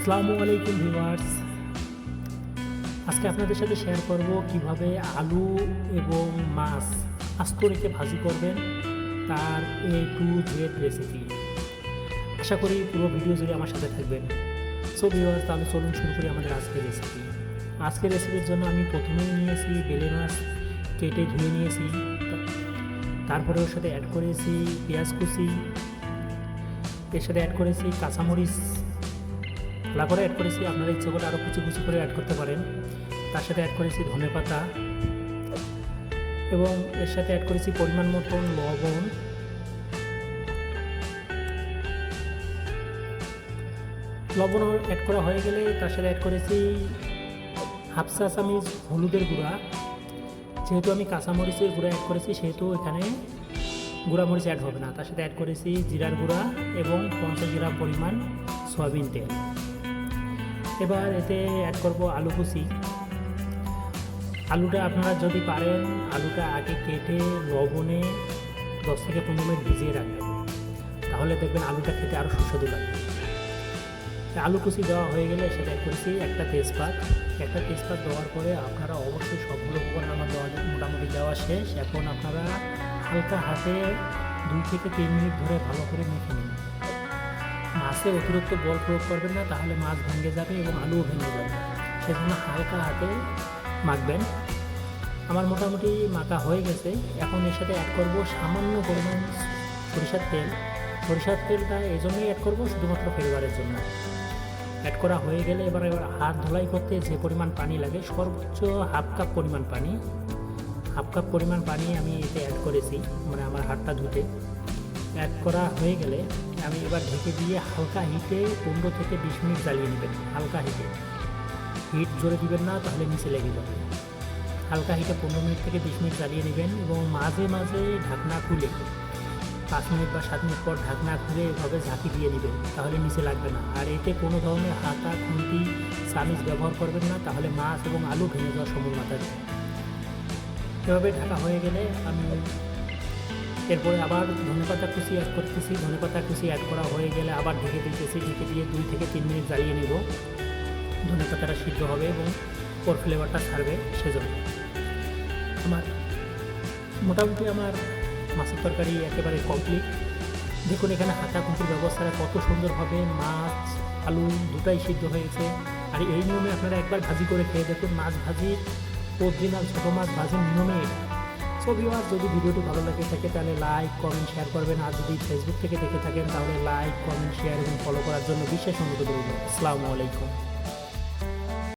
আসসালামু আলাইকুম ভিউয়ার্স। আজকে আপনাদের সাথে শেয়ার করব কিভাবে আলু এবং মাছ আস্ত রেখে ভাজি করবেন, তার A to Z রেসিপি। আশা করি পুরো ভিডিও জুড়ে আমার সাথে থাকবেন। সো ভিউয়ার্স, তাহলে চলুন শুরু করি আমাদের আজকের রেসিপি। আজকের রেসিপির জন্য আমি প্রথমেই নিয়েছি বেলে মাছ, কেটে ধুয়ে নিয়েছি। তারপরে ওর সাথে অ্যাড করেছি পেঁয়াজ কুচি, এর সাথে অ্যাড করেছি কাঁচামরিচ খোলা করে অ্যাড করেছি, আপনারা ইচ্ছে করে আরও কুচি কুচি করে অ্যাড করতে পারেন। তার সাথে অ্যাড করেছি ধনেপাতা এবং এর সাথে অ্যাড করেছি পরিমাণ মতন লবণ। লবণ অ্যাড করা হয়ে গেলে তার সাথে অ্যাড করেছি হাফ চা চামচ হলুদের গুঁড়া। যেহেতু আমি কাঁচামরিচের গুঁড়া অ্যাড করেছি সেহেতু এখানে গুঁড়ামরিচ অ্যাড হবে না। তার সাথে অ্যাড করেছি জিরার গুঁড়া এবং 50 গ্রাম পরিমাণ সয়াবিন তেল। এবার এতে অ্যাড করব আলু কুচি। আলুটা আপনারা যদি পারেন আলুটা আগে কেটে লবণে 10 থেকে 15 মিনিট ভিজিয়ে রাখবেন, তাহলে দেখবেন আলুটা খেতে আরও সুস্বাদু লাগবে। আলু কুচি দেওয়া হয়ে গেলে সেটা অ্যাড করেছি একটা তেজপাত দেওয়ার পরে আপনারা অবশ্যই সবগুলো উপকরণ আমার মোটামুটি দেওয়া শেষ। এখন আপনারা হালকা হাতে 2 থেকে 3 মিনিট ধরে ভালো করে মেখে নিন। মাছে অতিরিক্ত বল প্রয়োগ করবেন না, তাহলে মাছ ভেঙে যাবে এবং আলুও ভেঙে যাবে। সেজন্য হালকা হাতে মাখবেন। আমার মোটামুটি মাখা হয়ে গেছে। এখন এর সাথে অ্যাড করব সামান্য পরিমাণ সরিষার তেল। সরিষার তেলটা এই জন্যই অ্যাড করব শুধুমাত্র ফ্লেভারের জন্য। অ্যাড করা হয়ে গেলে এবার হাত ধোলাই করতে যে পরিমাণ পানি লাগে সর্বোচ্চ হাফ কাপ পরিমাণ পানি আমি এতে অ্যাড করেছি, মানে আমার হাতটা ধুতে। অ্যাড করা হয়ে গেলে আমি এবার ঢেকে দিয়ে হালকা হিটে 15 থেকে 20 মিনিট জ্বালিয়ে নেবেন। হালকা হিট জোরে দিবেন না, তাহলে নিচে লেগে যাবে। হালকা হিটে 15 মিনিট থেকে 20 মিনিট জ্বালিয়ে নেবেন এবং মাঝে মাঝে ঢাকনা খুলে 5 মিনিট বা 7 মিনিট পর ঢাকনা খুলে এভাবে ঝাঁকি দিয়ে নেবেন, তাহলে নিচে লাগবে না। আর এতে কোনো ধরনের হাতা, খুন্তি, চামিচ ব্যবহার করবেন না, তাহলে মাছ এবং আলু ভেঙে যাওয়ার সম্ভাবনা থাকে। এভাবে ঢাকা হয়ে গেলে আমি এরপরে আবার ধনেপাতা কুচি অ্যাড করতেছি। ধনেপাতা কুচি অ্যাড করা হয়ে গেলে আবার ঢেকে দিয়ে 2 থেকে 3 মিনিট জ্বালিয়ে নেব। ধনেপাতাটা সিদ্ধ হবে এবং ওর ফ্লেভারটা ছাড়বে, সেজন্য মোটামুটি আমার মাছের তরকারি একেবারে কমপ্লিট। দেখুন এখানে হাতা খুঁটির ব্যবস্থাটা কত সুন্দরভাবে মাছ আলু দুটাই সিদ্ধ হয়েছে। আর এই নিয়মে আপনারা একবার ভাজি করে খেয়ে দেখুন। মাছ ভাজি অরিজিনাল ছোটো মাছ ভাজির নিয়মে এটা। সো ভিউয়ার্স, যদি ভিডিওটি ভালো লাগে থাকে তাহলে লাইক, কমেন্ট, শেয়ার করবেন। আর যদি ফেসবুক থেকে দেখে থাকেন তাহলে লাইক, কমেন্ট, শেয়ার এবং ফলো করার জন্য বিশেষ অনুরোধ রইল। আসসালামু আলাইকুম।